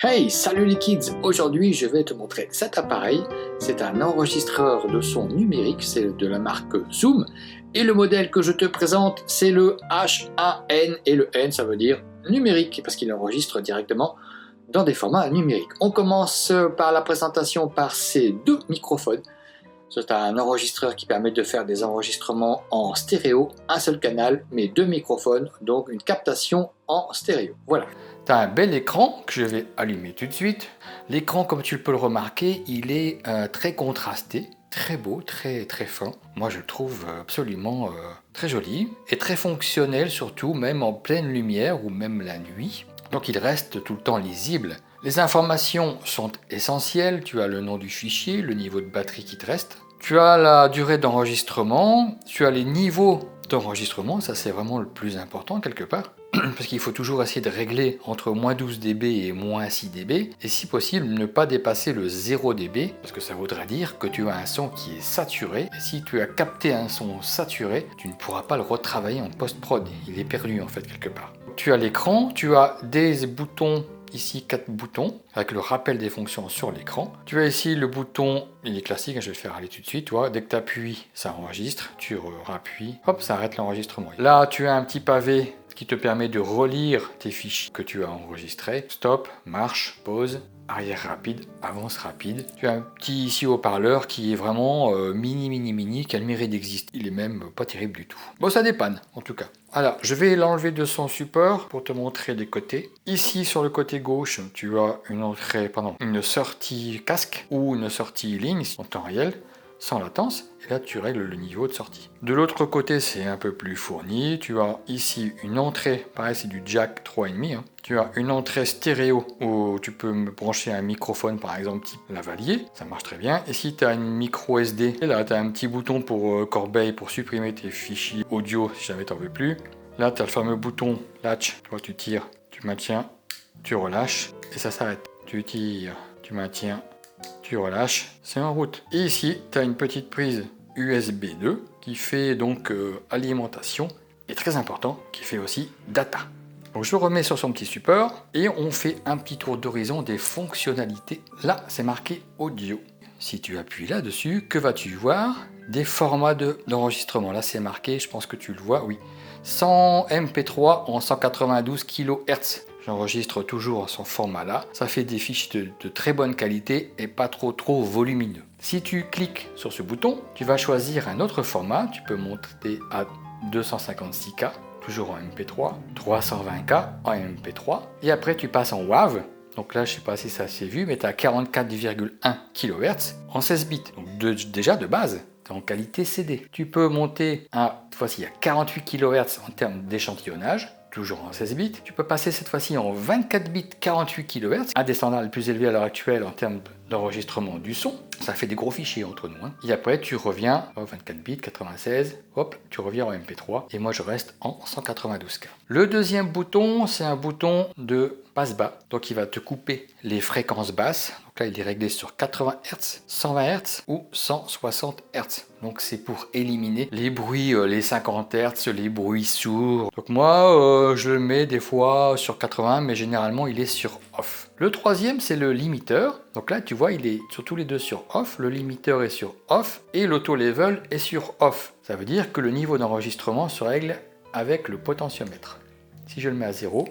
Hey, salut les kids! Aujourd'hui, je vais te montrer cet appareil. C'est un enregistreur de son numérique, c'est de la marque Zoom. Et le modèle que je te présente, c'est le H1N. Et le N, ça veut dire numérique, parce qu'il enregistre directement dans des formats numériques. On commence par la présentation par ces deux microphones. C'est un enregistreur qui permet de faire des enregistrements en stéréo, un seul canal, mais deux microphones, donc une captation en stéréo. Voilà. Tu as un bel écran que je vais allumer tout de suite. L'écran, comme tu peux le remarquer, il est très contrasté, très beau, très fin. Moi, je le trouve absolument très joli et très fonctionnel, surtout même en pleine lumière ou même la nuit. Donc, il reste tout le temps lisible. Les informations sont essentielles. Tu as le nom du fichier, le niveau de batterie qui te reste. Tu as la durée d'enregistrement, tu as les niveaux d'enregistrement, ça c'est vraiment le plus important quelque part, parce qu'il faut toujours essayer de régler entre moins 12 dB et moins 6 dB, et si possible ne pas dépasser le 0 dB, parce que ça voudrait dire que tu as un son qui est saturé, et si tu as capté un son saturé, tu ne pourras pas le retravailler en post-prod, il est perdu en fait quelque part. Tu as l'écran, tu as des boutons. Ici 4 boutons avec le rappel des fonctions sur l'écran. Tu as ici le bouton, il est classique, je vais le faire aller tout de suite. Tu vois, dès que tu appuies, ça enregistre. Tu rappuies, hop, ça arrête l'enregistrement. Là, tu as un petit pavé qui te permet de relire tes fichiers que tu as enregistrés. Stop, marche, pause, arrière rapide, avance rapide. Tu as un petit ici haut-parleur qui est vraiment mini, qui a le mérite d'exister. Il est même pas terrible du tout. Bon, ça dépanne en tout cas. Alors, je vais l'enlever de son support pour te montrer les côtés. Ici, sur le côté gauche, tu as une sortie casque ou une sortie ligne en temps réel, sans latence. Et là, tu règles le niveau de sortie. De l'autre côté, c'est un peu plus fourni. Tu as ici une entrée, pareil, c'est du jack 3,5. Tu as une entrée stéréo où tu peux brancher un microphone, par exemple, type lavalier. Ça marche très bien. Ici, tu as une micro SD. Et là, tu as un petit bouton pour corbeille pour supprimer tes fichiers audio si jamais tu n'en veux plus. Là, tu as le fameux bouton latch. Tu vois, tu tires, tu maintiens, tu relâches et ça s'arrête. Tu tires, tu maintiens, tu relâches, c'est en route. Et ici, tu as une petite prise USB 2 qui fait donc alimentation et très important, qui fait aussi data. Donc je le remets sur son petit support et on fait un petit tour d'horizon des fonctionnalités. Là, c'est marqué audio. Si tu appuies là-dessus, que vas-tu voir? Des formats d'enregistrement. Là, c'est marqué, je pense que tu le vois, oui. 100 MP3 en 192 kHz. J'enregistre toujours son format là. Ça fait des fichiers de très bonne qualité et pas trop volumineux. Si tu cliques sur ce bouton, tu vas choisir un autre format. Tu peux monter à 256K, toujours en MP3, 320K en MP3. Et après, tu passes en WAV. Donc là, je ne sais pas si ça s'est vu, mais tu as 44,1 kHz en 16 bits. Donc déjà de base, tu es en qualité CD. Tu peux monter cette fois-ci à 48 kHz en termes d'échantillonnage, toujours en 16 bits. Tu peux passer cette fois-ci en 24 bits 48 kHz, un des standards les plus élevés à l'heure actuelle en termes d'enregistrement du son. Ça fait des gros fichiers entre nous. Et après, tu reviens en 24 bits, 96, hop, tu reviens en MP3. Et moi, je reste en 192K. Le deuxième bouton, c'est un bouton de passe-bas. Donc, il va te couper les fréquences basses. Donc là, il est réglé sur 80 Hz, 120 Hz ou 160 Hz. Donc, c'est pour éliminer les bruits, les 50 Hz, les bruits sourds. Donc, moi, je le mets des fois sur 80, mais généralement, il est sur off. Le troisième, c'est le limiteur. Donc là, tu vois, il est sur tous les deux sur off. Le limiteur est sur off et l'auto-level est sur off. Ça veut dire que le niveau d'enregistrement se règle avec le potentiomètre. Si je le mets à 0,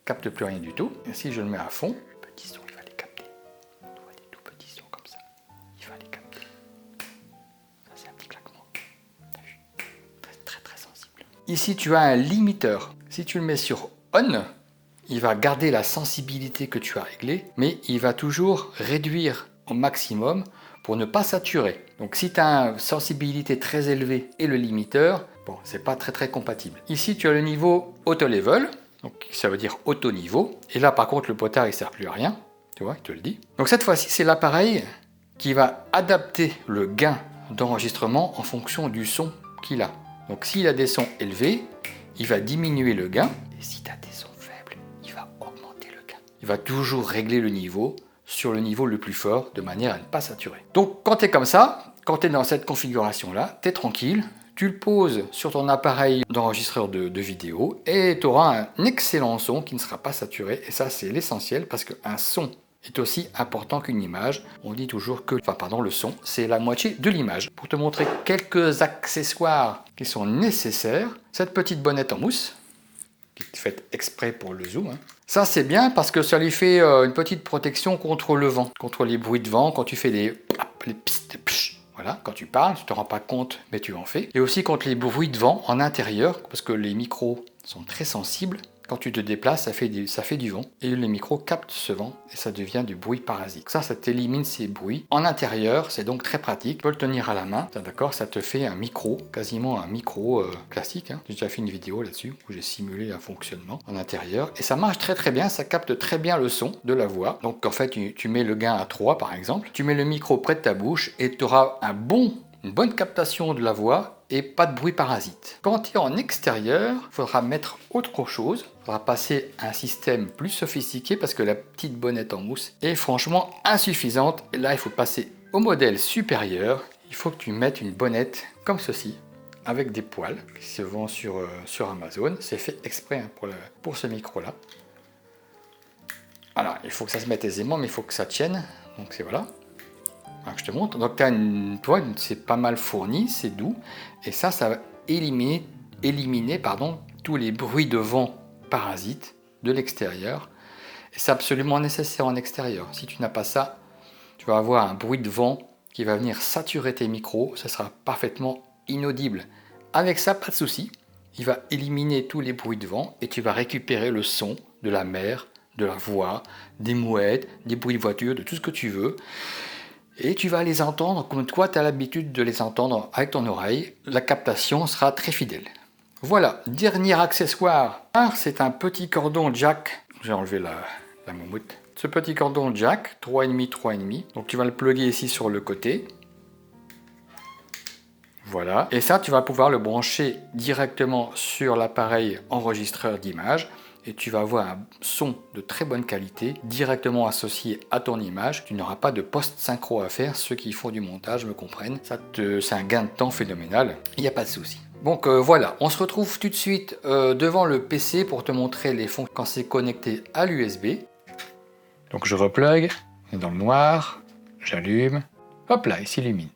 capte plus rien du tout. Et si je le mets à fond, petit son, il va les capter. Tu vois des tout petits sons comme ça. Il va les capter. Ça, c'est un petit claquement. T'as vu? Très sensible. Ici, tu as un limiteur. Si tu le mets sur on, il va garder la sensibilité que tu as réglée, mais il va toujours réduire au maximum pour ne pas saturer. Donc si tu as une sensibilité très élevée et le limiteur, bon, c'est pas très compatible. Ici, tu as le niveau auto-level, donc ça veut dire auto-niveau. Et là, par contre, le potard, il sert plus à rien. Tu vois, il te le dit. Donc cette fois-ci, c'est l'appareil qui va adapter le gain d'enregistrement en fonction du son qu'il a. Donc s'il a des sons élevés, il va diminuer le gain. Et si tu as des sons faibles, il va augmenter le gain. Il va toujours régler le niveau sur le niveau le plus fort de manière à ne pas saturer. Donc quand tu es comme ça, quand tu es dans cette configuration-là, tu es tranquille, Tu le poses sur ton appareil d'enregistreur de vidéo et tu auras un excellent son qui ne sera pas saturé. Et ça, c'est l'essentiel parce qu'un son est aussi important qu'une image. On dit toujours que le son, c'est la moitié de l'image. Pour te montrer quelques accessoires qui sont nécessaires, cette petite bonnette en mousse, qui est faite exprès pour le zoom. Ça, c'est bien parce que ça lui fait une petite protection contre le vent, contre les bruits de vent, quand tu fais les psh. Voilà, quand tu parles, tu ne te rends pas compte, mais tu en fais. Et aussi contre les bruits de vent en intérieur, parce que les micros sont très sensibles. Quand tu te déplaces, ça fait du vent. Et les micros captent ce vent et ça devient du bruit parasite. Ça t'élimine ces bruits. En intérieur, c'est donc très pratique. Tu peux le tenir à la main. D'accord, ça te fait un micro, quasiment un micro classique. J'ai déjà fait une vidéo là-dessus où j'ai simulé un fonctionnement en intérieur. Et ça marche très très bien. Ça capte très bien le son de la voix. Donc en fait, tu mets le gain à 3 par exemple. Tu mets le micro près de ta bouche et tu auras une bonne captation de la voix et pas de bruit parasite. Quand tu es en extérieur, il faudra mettre autre chose. Il faudra passer à un système plus sophistiqué parce que la petite bonnette en mousse est franchement insuffisante. Et là, il faut passer au modèle supérieur. Il faut que tu mettes une bonnette comme ceci, avec des poils qui se vend sur Amazon. C'est fait exprès pour ce micro-là. Alors, il faut que ça se mette aisément, mais il faut que ça tienne. Donc c'est voilà. Alors, je te montre. Donc tu as c'est pas mal fourni, c'est doux. Et ça va éliminer tous les bruits de vent parasites de l'extérieur. Et c'est absolument nécessaire en extérieur. Si tu n'as pas ça, tu vas avoir un bruit de vent qui va venir saturer tes micros. Ça sera parfaitement inaudible. Avec ça, pas de souci. Il va éliminer tous les bruits de vent et tu vas récupérer le son de la mer, de la voix, des mouettes, des bruits de voiture, de tout ce que tu veux. Et tu vas les entendre comme toi tu as l'habitude de les entendre avec ton oreille. La captation sera très fidèle. Voilà, dernier accessoire. C'est un petit cordon jack. J'ai enlevé la moumoute. Ce petit cordon jack, 3,5, 3,5. Donc tu vas le plugger ici sur le côté. Voilà. Et ça, tu vas pouvoir le brancher directement sur l'appareil enregistreur d'image. Et tu vas avoir un son de très bonne qualité directement associé à ton image. Tu n'auras pas de post-synchro à faire. Ceux qui font du montage me comprennent. C'est un gain de temps phénoménal. Il n'y a pas de souci. Donc voilà, on se retrouve tout de suite devant le PC pour te montrer les fonctions quand c'est connecté à l'USB. Donc je replug, dans le noir, j'allume. Hop là, il s'illumine.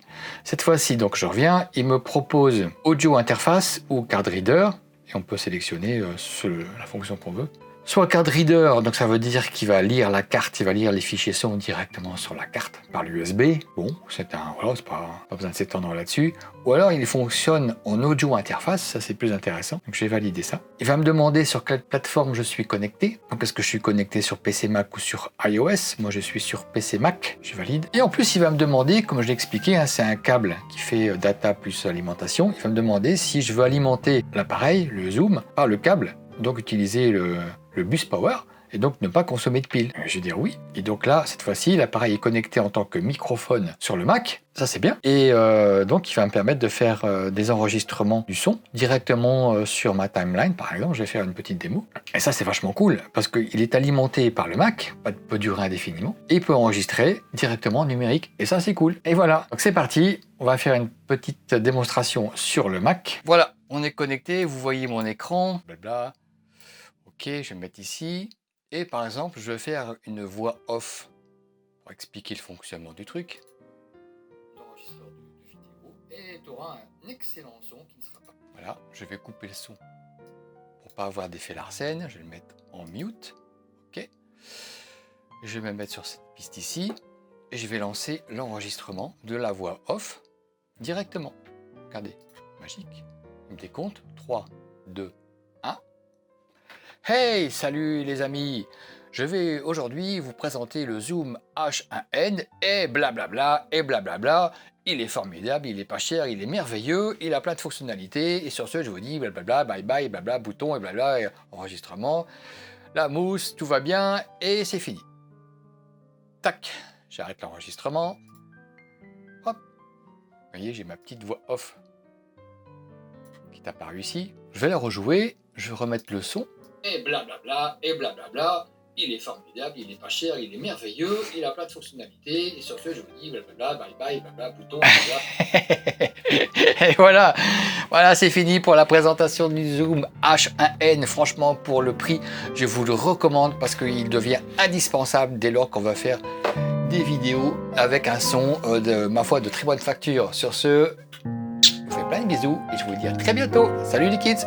Cette fois-ci, donc je reviens, il me propose audio interface ou card reader. Et on peut sélectionner la fonction qu'on veut. Soit card reader, donc ça veut dire qu'il va lire la carte, il va lire les fichiers son directement sur la carte par l'USB. Bon, c'est pas besoin de s'étendre là-dessus. Ou alors il fonctionne en audio interface, ça c'est plus intéressant. Donc je vais valider ça. Il va me demander sur quelle plateforme je suis connecté. Donc est-ce que je suis connecté sur PC Mac ou sur iOS? Moi je suis sur PC Mac, je valide. Et en plus il va me demander, comme je l'ai expliqué, c'est un câble qui fait data plus alimentation. Il va me demander si je veux alimenter l'appareil, le zoom, par le câble. Donc utiliser le bus power et donc ne pas consommer de piles. Je vais dire oui. Et donc là, cette fois-ci, l'appareil est connecté en tant que microphone sur le Mac. Ça, c'est bien. Et donc, il va me permettre de faire des enregistrements du son directement sur ma timeline, par exemple. Je vais faire une petite démo. Et ça, c'est vachement cool parce qu'il est alimenté par le Mac, peut durer indéfiniment, et il peut enregistrer directement en numérique. Et ça, c'est cool. Et voilà. Donc, c'est parti. On va faire une petite démonstration sur le Mac. Voilà, on est connecté. Vous voyez mon écran. Blabla. Ok, je vais me mettre ici. Et par exemple, je vais faire une voix off pour expliquer le fonctionnement du truc. L'enregistreur de vidéo. Et tu auras un excellent son qui ne sera pas. Voilà, je vais couper le son pour pas avoir d'effet Larsen. Je vais le mettre en mute. Ok. Je vais me mettre sur cette piste ici. Et je vais lancer l'enregistrement de la voix off directement. Regardez, magique. Il me décompte. 3, 2, 1. Hey, salut les amis! Je vais aujourd'hui vous présenter le Zoom H1N et blablabla, et blablabla. Il est formidable, il est pas cher, il est merveilleux, il a plein de fonctionnalités. Et sur ce, je vous dis blablabla, bye bye, blabla, bouton et blabla, et enregistrement. La mousse, tout va bien et c'est fini. Tac, j'arrête l'enregistrement. Hop. Vous voyez, j'ai ma petite voix off qui est apparue ici. Je vais la rejouer, je vais remettre le son. Et blablabla, et blablabla. il est formidable, il est pas cher, il est merveilleux, il a plein de fonctionnalités. Et sur ce, je vous dis blablabla, bye bye, blabla, bouton, blabla. Et voilà, c'est fini pour la présentation du Zoom H1N. Franchement, pour le prix, je vous le recommande parce qu'il devient indispensable dès lors qu'on va faire des vidéos avec un son ma foi, de très bonne facture. Sur ce, je vous fais plein de bisous et je vous dis à très bientôt. Salut les kids!